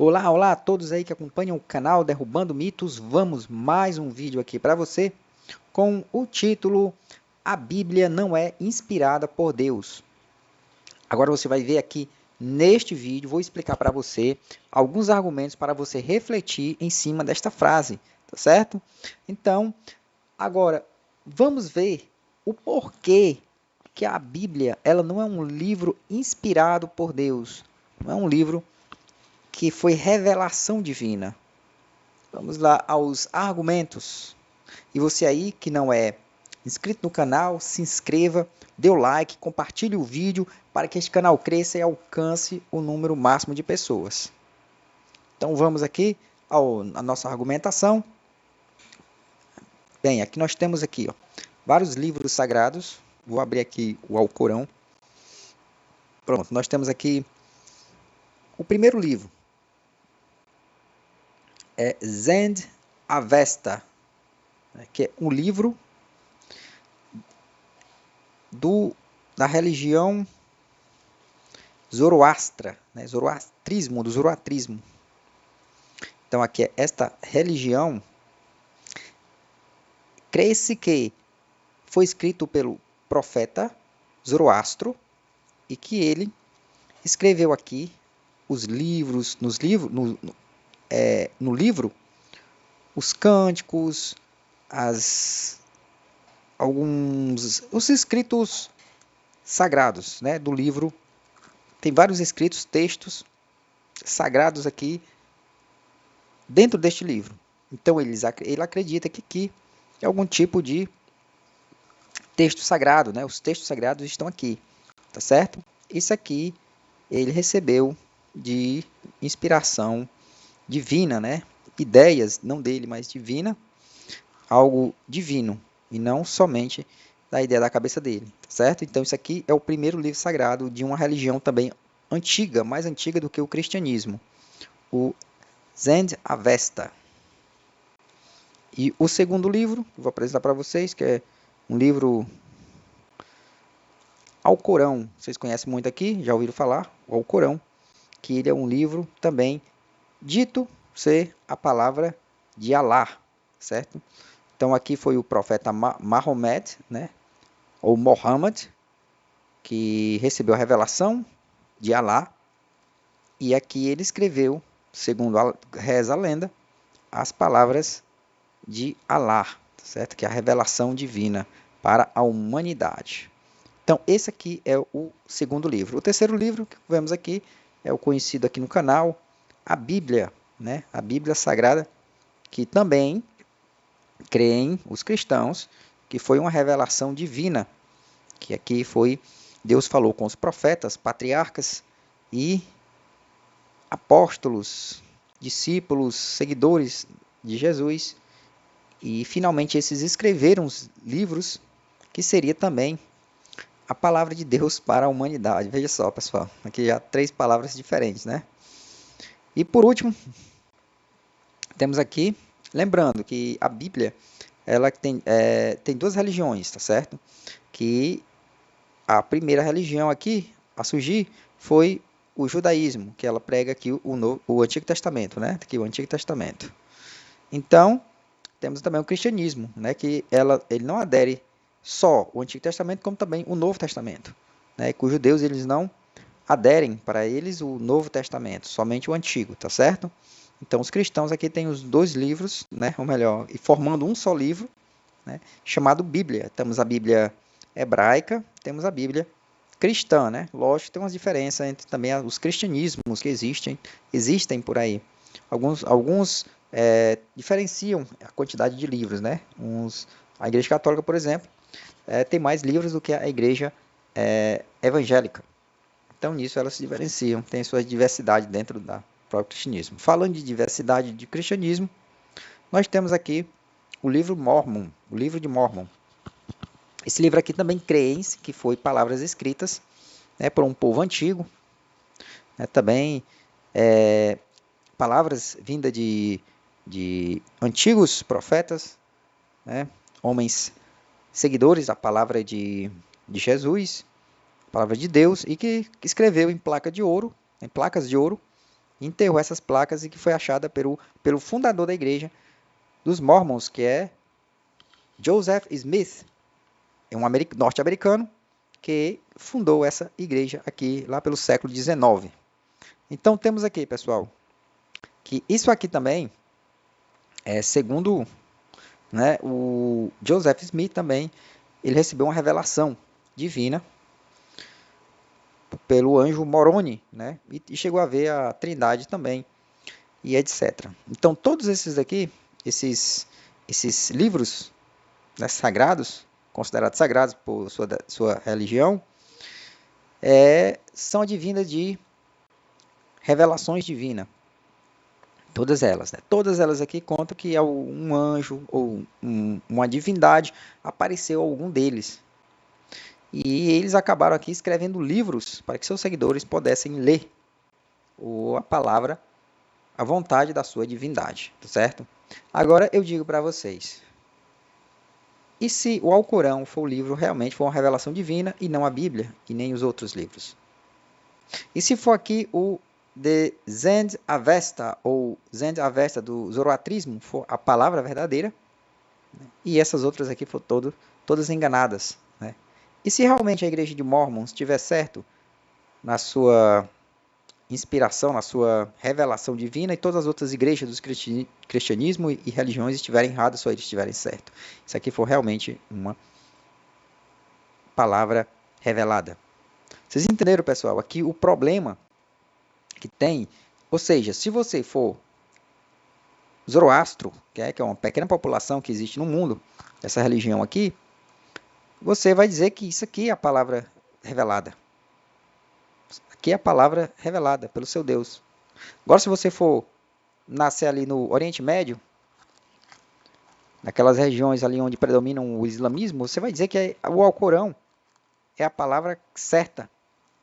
Olá, olá a todos aí que acompanham o canal Derrubando Mitos. Vamos mais um vídeo aqui para você com o título A Bíblia não é inspirada por Deus. Agora você vai ver aqui neste vídeo, vou explicar para você alguns argumentos para você refletir em cima desta frase, tá certo? Então, agora vamos ver o porquê que a Bíblia ela não é um livro inspirado por Deus, não é um livro que foi revelação divina. Vamos lá aos argumentos. E você aí que não é inscrito no canal, se inscreva, dê o like, compartilhe o vídeo para que este canal cresça e alcance o número máximo de pessoas. Então vamos aqui à nossa argumentação. Bem, aqui nós temos aqui, vários livros sagrados. Vou abrir aqui o Alcorão. Pronto, nós temos aqui o primeiro livro. É Zend Avesta, que é um livro da religião Zoroastra, né? Zoroastrismo, do zoroatrismo. Então aqui é esta religião, crê-se que foi escrito pelo profeta Zoroastro e que ele escreveu aqui os livros, no livro, os cânticos, os escritos sagrados, né, do livro. Tem vários escritos, textos sagrados aqui dentro deste livro. Então ele acredita que aqui é algum tipo de texto sagrado, né? Os textos sagrados estão aqui, tá certo? Isso aqui ele recebeu de inspiração divina, né? Ideias, não dele, mas divina, algo divino, e não somente da ideia da cabeça dele, tá certo? Então isso aqui é o primeiro livro sagrado de uma religião também antiga, mais antiga do que o cristianismo, o Zend Avesta. E o segundo livro, que vou apresentar para vocês, que é um livro Alcorão. Vocês conhecem muito aqui, já ouviram falar, o Alcorão, que ele é um livro também dito ser a palavra de Alá, certo? Então aqui foi o profeta Mahomet, né, ou Muhammad, que recebeu a revelação de Alá, e aqui ele escreveu, segundo reza a lenda, as palavras de Alá, certo? Que é a revelação divina para a humanidade. Então, esse aqui é o segundo livro. O terceiro livro que vemos aqui é o conhecido aqui no canal, a Bíblia, né? A Bíblia Sagrada, que também creem os cristãos que foi uma revelação divina, que aqui foi Deus falou com os profetas, patriarcas e apóstolos, discípulos, seguidores de Jesus, e finalmente esses escreveram os livros que seria também a palavra de Deus para a humanidade. Veja só, pessoal, aqui já 3 palavras diferentes, né? E por último, temos aqui, lembrando que a Bíblia, ela tem 2 religiões, tá certo? Que a primeira religião aqui a surgir foi o judaísmo, que ela prega aqui o Antigo Testamento, né? Aqui o Antigo Testamento. Então, temos também o cristianismo, né? Que ele não adere só o Antigo Testamento, como também o Novo Testamento, né? Que os judeus eles não aderem para eles o Novo Testamento, somente o Antigo, tá certo? Então, os cristãos aqui têm os 2 livros, né? Ou melhor, e formando um só livro, né? Chamado Bíblia. Temos a Bíblia hebraica, temos a Bíblia cristã, né? Lógico que tem umas diferenças entre também os cristianismos que existem por aí. Alguns diferenciam a quantidade de livros, né? A Igreja Católica, por exemplo, tem mais livros do que a Igreja evangélica. Então, nisso elas se diferenciam, tem sua diversidade dentro do próprio cristianismo. Falando de diversidade de cristianismo, nós temos aqui o livro Mormon, o livro de Mormon. Esse livro aqui também crê-se que foi palavras escritas, né, por um povo antigo, né, também palavras vindas de antigos profetas, né, homens seguidores da palavra de Jesus, palavra de Deus, e que escreveu em placas de ouro, enterrou essas placas e que foi achada pelo fundador da igreja dos Mormons, que é Joseph Smith, é um norte-americano que fundou essa igreja aqui lá pelo século XIX. Então temos aqui, pessoal, que isso aqui também é segundo, né, o Joseph Smith também, ele recebeu uma revelação divina pelo anjo Moroni, né, e chegou a ver a Trindade também, e etc. Então todos esses aqui, esses livros, né, sagrados, considerados sagrados por sua religião, são advindas de revelações divinas. Todas elas, né? Todas elas aqui contam que um anjo ou uma divindade apareceu a algum deles. E eles acabaram aqui escrevendo livros para que seus seguidores pudessem ler a palavra, a vontade da sua divindade, certo? Agora eu digo para vocês, e se o Alcorão for o livro realmente for uma revelação divina e não a Bíblia e nem os outros livros? E se for aqui o de Zend Avesta, ou Zend Avesta do Zoroatrismo, for a palavra verdadeira, né? E essas outras aqui foram todas enganadas, né? E se realmente a igreja de Mormon estiver certo na sua inspiração, na sua revelação divina, e todas as outras igrejas do cristianismo e religiões estiverem erradas, só eles estiverem certo. Isso aqui for realmente uma palavra revelada. Vocês entenderam, pessoal? Aqui o problema que tem, ou seja, se você for Zoroastro, que é uma pequena população que existe no mundo, essa religião aqui, você vai dizer que isso aqui é a palavra revelada. Aqui é a palavra revelada pelo seu Deus. Agora, se você for nascer ali no Oriente Médio, naquelas regiões ali onde predomina o islamismo, você vai dizer que o Alcorão é a palavra certa,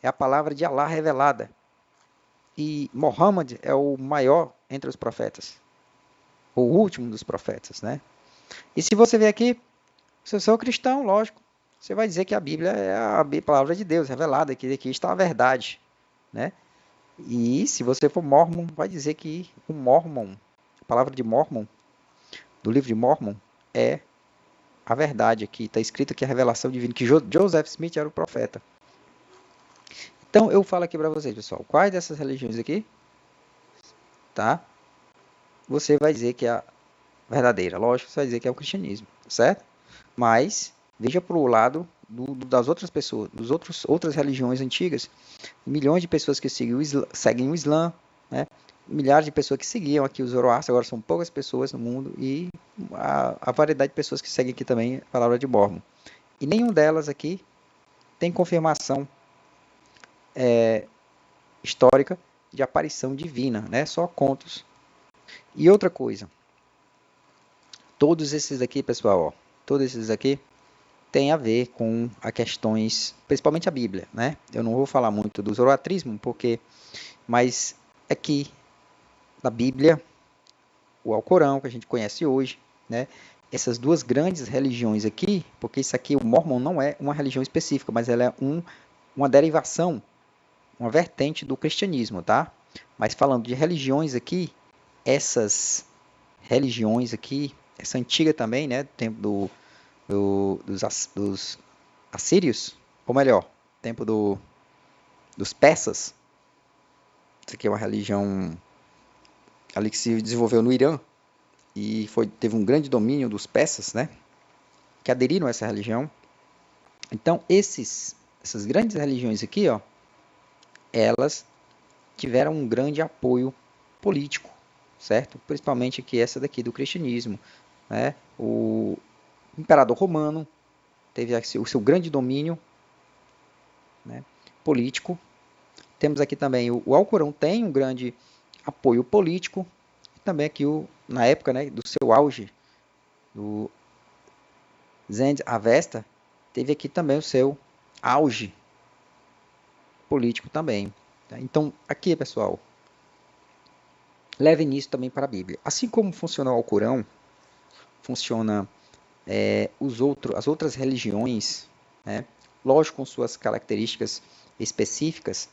é a palavra de Alá revelada. E Muhammad é o maior entre os profetas, o último dos profetas, né? E se você vier aqui, se você é cristão, lógico, você vai dizer que a Bíblia é a palavra de Deus revelada, que aqui está a verdade, né? E se você for Mormon, vai dizer que o Mormon, a palavra de Mormon, do livro de Mormon, é a verdade aqui. Está escrito que a revelação divina, que Joseph Smith era o profeta. Então eu falo aqui para vocês, pessoal, quais dessas religiões aqui, tá? Você vai dizer que é a verdadeira. Lógico, você vai dizer que é o cristianismo, certo? Mas veja para o lado das outras pessoas, outras religiões antigas, milhões de pessoas que seguem o Islã, né? Milhares de pessoas que seguiam aqui o Zoroastro, agora são poucas pessoas no mundo, e a variedade de pessoas que seguem aqui também a palavra de Mormon. E nenhum delas aqui tem confirmação histórica de aparição divina, né? Só contos. E outra coisa, todos esses aqui, pessoal, ó, todos esses aqui tem a ver com as questões, principalmente a Bíblia, né? Eu não vou falar muito do zoroatrismo, mas aqui na Bíblia, o Alcorão, que a gente conhece hoje, né? Essas duas grandes religiões aqui, porque isso aqui, o Mormon não é uma religião específica, mas ela é uma derivação, uma vertente do cristianismo, tá? Mas falando de religiões aqui, essas religiões aqui, essa antiga também, né? Tempo dos assírios, ou melhor, tempo dos persas. Isso aqui é uma religião ali que se desenvolveu no Irã e teve um grande domínio dos persas, né? Que aderiram a essa religião. Então, essas grandes religiões aqui, ó, elas tiveram um grande apoio político, certo? Principalmente aqui essa daqui do cristianismo, né? O imperador romano teve o seu grande domínio, né, político. Temos aqui também o Alcorão tem um grande apoio político. E também aqui, na época, né, do seu auge, do Zend Avesta, teve aqui também o seu auge político também. Tá? Então, aqui, pessoal, levem isso também para a Bíblia. Assim como funciona o Alcorão, funciona as outras religiões, né, lógico, com suas características específicas,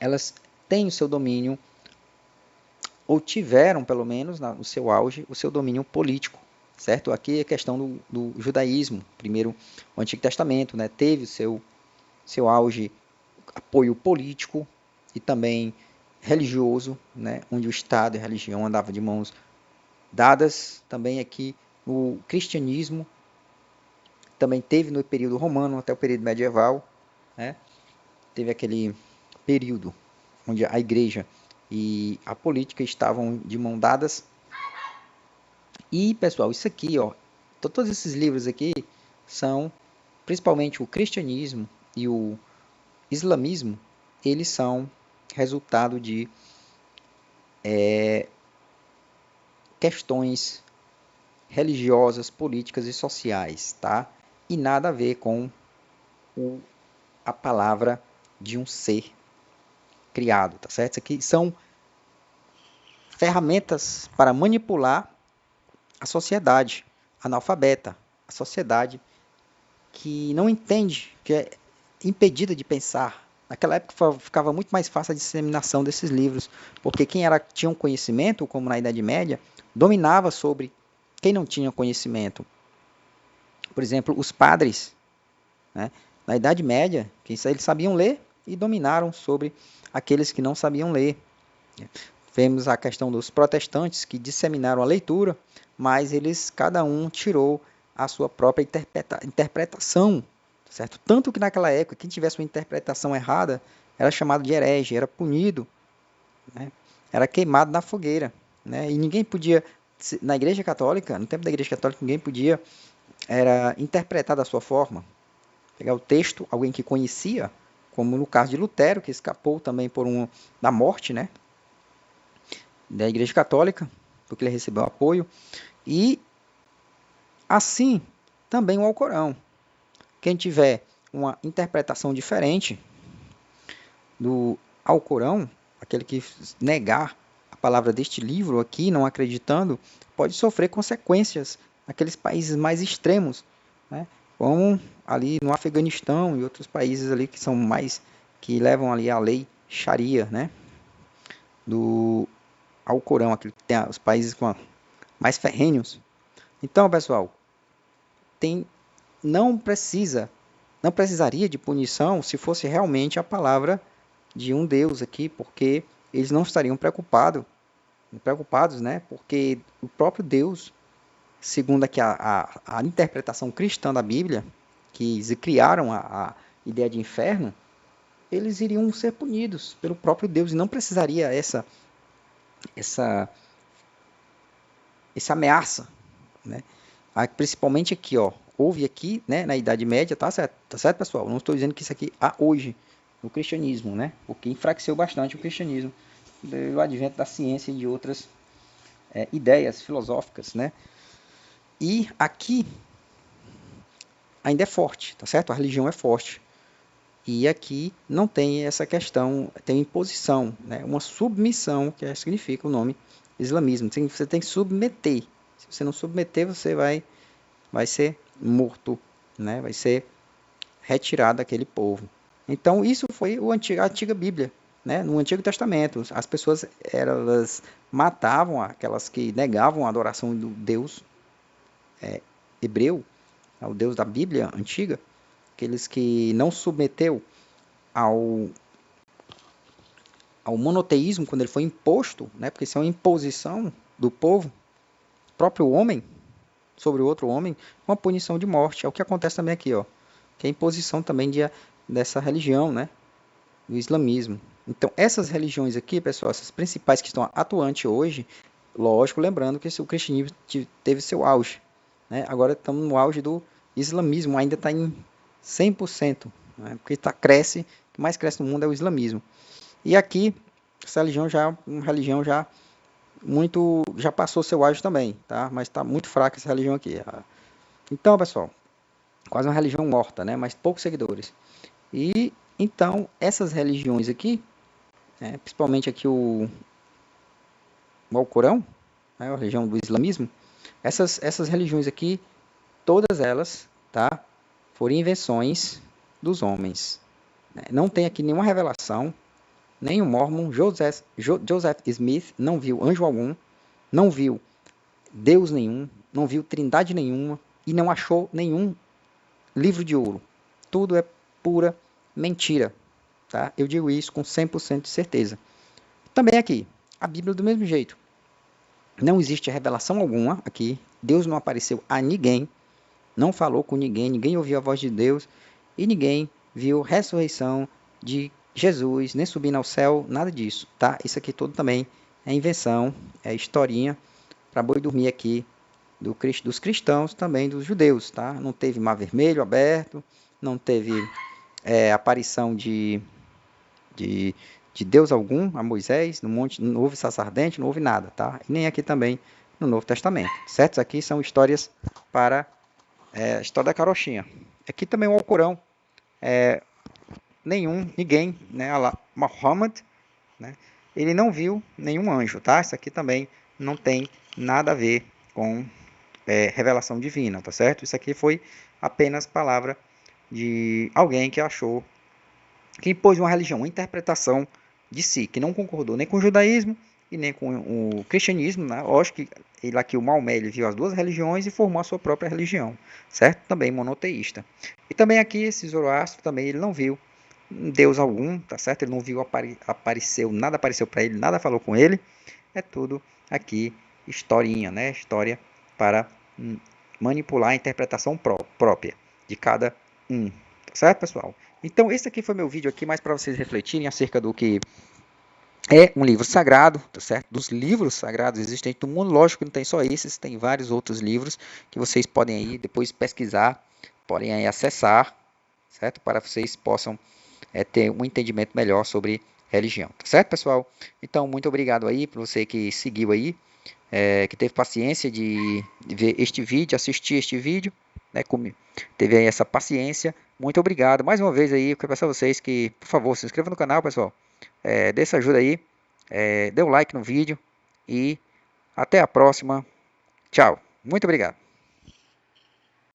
elas têm o seu domínio, ou tiveram, pelo menos, no seu auge, o seu domínio político, certo? Aqui é questão do judaísmo. Primeiro, o Antigo Testamento, né, teve o seu auge, apoio político e também religioso, né, onde o Estado e a religião andavam de mãos dadas. Também aqui o cristianismo também teve no período romano até o período medieval, né, teve aquele período onde a igreja e a política estavam de mão dadas. E, pessoal, isso aqui, ó, todos esses livros aqui são, principalmente o cristianismo e o islamismo, eles são resultado de questões religiosas, políticas e sociais, tá? E nada a ver com a palavra de um ser criado, tá certo? Isso aqui são ferramentas para manipular a sociedade analfabeta, a sociedade que não entende, que é impedida de pensar. Naquela época ficava muito mais fácil a disseminação desses livros, porque quem tinha um conhecimento, como na Idade Média, dominava sobre quem não tinha conhecimento. Por exemplo, os padres, né? Na Idade Média, eles sabiam ler e dominaram sobre aqueles que não sabiam ler. Vemos a questão dos protestantes que disseminaram a leitura, mas cada um tirou a sua própria interpretação, certo? Tanto que naquela época, quem tivesse uma interpretação errada era chamado de herege, era punido, né? Era queimado na fogueira, né? E ninguém podia, na Igreja Católica, no tempo da Igreja Católica, ninguém podia interpretar da sua forma. Pegar o texto, alguém que conhecia, como no caso de Lutero, que escapou também da morte, né, da Igreja Católica, porque ele recebeu apoio, e assim também o Alcorão. Quem tiver uma interpretação diferente do Alcorão, aquele que negar a palavra deste livro aqui, não acreditando, pode sofrer consequências naqueles países mais extremos, né, como ali no Afeganistão e outros países ali que são que levam ali a lei Sharia, né, do Alcorão, aquele que tem os países mais ferrenhos. Então, pessoal, não precisaria de punição se fosse realmente a palavra de um Deus aqui, porque eles não estariam preocupados, né? Porque o próprio Deus, segundo aqui a interpretação cristã da Bíblia, que criaram a ideia de inferno, eles iriam ser punidos pelo próprio Deus e não precisaria essa ameaça, né? Principalmente aqui, ó, houve aqui, né, na Idade Média, tá certo, pessoal? Não estou dizendo que isso aqui há hoje no cristianismo, né? Porque enfraqueceu bastante o cristianismo do advento da ciência e de outras ideias filosóficas, né? E aqui ainda é forte, tá certo? A religião é forte. E aqui não tem essa questão, tem imposição, né? Uma submissão, que significa o nome islamismo. Você tem que submeter. Se você não submeter, você vai ser morto, né? Vai ser retirado daquele povo. Então, isso foi a antiga Bíblia, né? No Antigo Testamento. As pessoas elas matavam aquelas que negavam a adoração do Deus hebreu, ao Deus da Bíblia antiga, aqueles que não submeteu ao monoteísmo quando ele foi imposto, né? Porque isso é uma imposição do povo, próprio homem, sobre o outro homem, uma punição de morte. É o que acontece também aqui, ó, que é a imposição também dessa religião, né, do islamismo. Então, essas religiões aqui, pessoal, essas principais que estão atuantes hoje, lógico, lembrando que o cristianismo teve seu auge, né? Agora estamos no auge do islamismo, ainda está em 100%, né? Porque o que mais cresce no mundo é o islamismo. E aqui, essa religião já passou seu auge também, tá? Mas está muito fraca essa religião aqui. Então, pessoal, quase uma religião morta, né? Mas poucos seguidores. E então essas religiões aqui, principalmente aqui o Alcorão, né? A religião do islamismo, essas religiões aqui, todas elas, tá? Foram invenções dos homens. Né? Não tem aqui nenhuma revelação, nem o Mormon, Joseph Smith não viu anjo algum, não viu Deus nenhum, não viu trindade nenhuma e não achou nenhum livro de ouro. Tudo é pura mentira, tá? Eu digo isso com 100% de certeza. Também aqui, a Bíblia do mesmo jeito. Não existe revelação alguma aqui. Deus não apareceu a ninguém, não falou com ninguém, ninguém ouviu a voz de Deus e ninguém viu ressurreição de Jesus, nem subindo ao céu, nada disso, tá? Isso aqui tudo também é invenção, é historinha para boi dormir aqui dos cristãos, também dos judeus, tá? Não teve mar vermelho aberto, não teve aparição de, de Deus algum a Moisés, no monte, não houve sacerdote, não houve nada, tá? E nem aqui também no Novo Testamento, certo? Isso aqui são histórias para a história da carochinha. Aqui também o Alcorão, ninguém, né, Muhammad, né, ele não viu nenhum anjo, tá? Isso aqui também não tem nada a ver com revelação divina, tá certo? Isso aqui foi apenas palavra de alguém que achou, que impôs uma religião, uma interpretação de si, que não concordou nem com o judaísmo e nem com o cristianismo, né? Lógico que ele aqui, o Maomé, ele viu as duas religiões e formou a sua própria religião, certo? Também monoteísta. E também aqui, esse Zoroastro também, ele não viu Deus algum, tá certo? Ele não viu, apareceu, nada apareceu para ele, nada falou com ele. É tudo aqui historinha, né? História para manipular a interpretação própria de cada um, tá certo, pessoal? Então, esse aqui foi meu vídeo aqui, mais para vocês refletirem acerca do que é um livro sagrado, tá certo? Dos livros sagrados existentes no mundo, lógico que não tem só esses, tem vários outros livros que vocês podem aí depois pesquisar, podem aí acessar, certo? Para vocês possam ter um entendimento melhor sobre religião, tá certo, pessoal? Então, muito obrigado aí por você que seguiu aí, que teve paciência de ver este vídeo, assistir este vídeo, né? Teve aí essa paciência. Muito obrigado. Mais uma vez aí, eu quero peço a vocês que, por favor, se inscrevam no canal, pessoal. Dê essa ajuda aí, dê um like no vídeo e até a próxima. Tchau. Muito obrigado.